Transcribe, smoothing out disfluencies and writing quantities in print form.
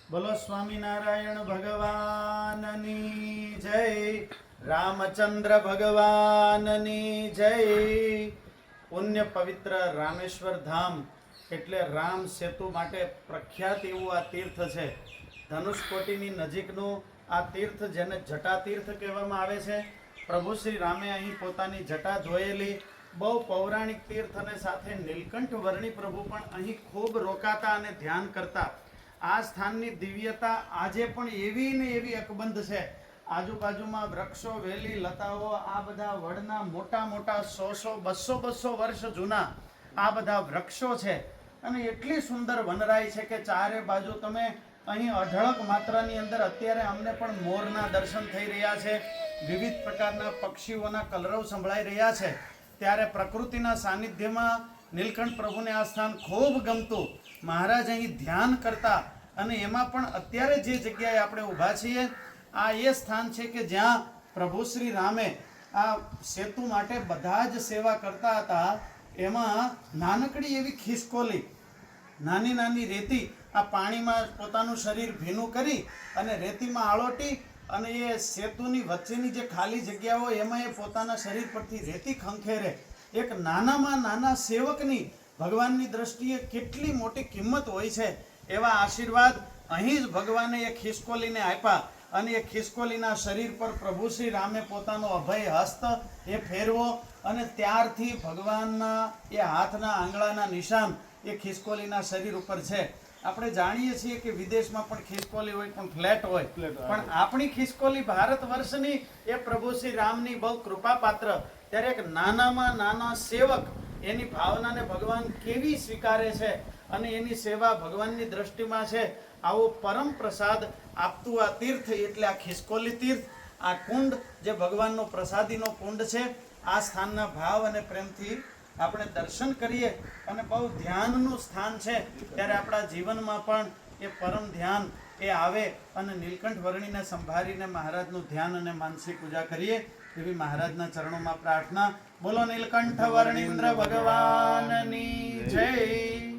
બોલો સ્વામિનારાયણ ભગવાનની જય, રામચંદ્ર ભગવાનની જય। પુણ્ય પવિત્ર રામેશ્વર ધામ એટલે રામ સેતુ માટે પ્રખ્યાત એવું આ તીર્થ છે। ધનુષકોટીની નજીકનું આ તીર્થ જેને જટા તીર્થ કહેવામાં આવે છે। પ્રભુ શ્રી રામે અહીં પોતાની જટા ધોયેલી બહુ પૌરાણિક તીર્થ અને સાથે નીલકંઠ વર્ણી પ્રભુ પણ અહીં ખૂબ રોકાતા અને ધ્યાન કરતા। આ સ્થાનની દિવ્યતા આજે પણ એવી ને એવી અકબંધ છે। આજુબાજુમાં વૃક્ષો, વેલી, લતાઓ, આ બધા વડના મોટા મોટા 100-200 વર્ષ જૂના આ બધા વૃક્ષો છે અને એટલી સુંદર વનરાઈ છે કે ચારે બાજુ તમે અહીં અઢળક માત્રાની અંદર અત્યારે અમને પણ મોરના દર્શન થઈ રહ્યા છે, વિવિધ પ્રકારના પક્ષીઓના કલરવ સંભળાઈ રહ્યા છે। ત્યારે પ્રકૃતિના સાનિધ્યમાં નીલકંઠ પ્રભુને આ સ્થાન ખૂબ ગમતું। મહારાજ અહીં ધ્યાન કરતા અને એમાં પણ અત્યારે જે જગ્યાએ આપણે ઊભા છીએ આ એ સ્થાન છે કે જ્યાં પ્રભુ શ્રી રામે આ સેતુ માટે બધા જ સેવા કરતા હતા। એમાં નાનકડી એવી ખિસકોલી, નાની નાની રેતી આ પાણીમાં પોતાનું શરીર ભીનું કરી અને રેતીમાં આળોટી અને એ સેતુની વચ્ચેની જે ખાલી જગ્યા હોય એમાં એ પોતાના શરીર પરથી રેતી ખંખેરે। એક નાનામાં નાના સેવકની ભગવાનની દ્રષ્ટિએ કેટલી મોટી કિંમત હોય છે એવા આશીર્વાદ અહીં જ ભગવાને એ ખિસકોલીને આપ્યા અને એ ખિસકોલીના શરીર પર પ્રભુ શ્રી રામે પોતાનો અભય હસ્ત એ ફેરવો અને ત્યારથી ભગવાનના એ હાથના આંગળાના નિશાન એ ખિસકોલીના શરીર ઉપર છે। આપણે જાણીએ છીએ કે વિદેશમાં પણ ખિસકોલી હોય પણ ફ્લેટ હોય, પણ આપણી ખિસકોલી ભારત વર્ષની એ પ્રભુ શ્રી રામની બહુ કૃપાપાત્ર। ત્યારે એક નાનામાં નાના સેવક એની ભાવનાને ભગવાન કેવી સ્વીકારે છે અને એની સેવા ભગવાનની દ્રષ્ટિમાં છે। આવો પરમ પ્રસાદ આપતું આ તીર્થ એટલે આ ખિસકોલી તીર્થ, આ કુંડ જે ભગવાનનો પ્રસાદીનો કુંડ છે। આ સ્થાનના ભાવ અને પ્રેમથી આપણે દર્શન કરીએ અને બહુ ધ્યાનનું સ્થાન છે। ત્યારે આપણા જીવનમાં પણ એ પરમ ધ્યાન એ આવે અને નીલકંઠ વર્ણીને સંભાળીને મહારાજનું ધ્યાન અને માનસી પૂજા કરીએ એવી મહારાજના ચરણોમાં પ્રાર્થના। બોલો નીલકંઠ વર્ણીન્દ્ર ભગવાનની જય।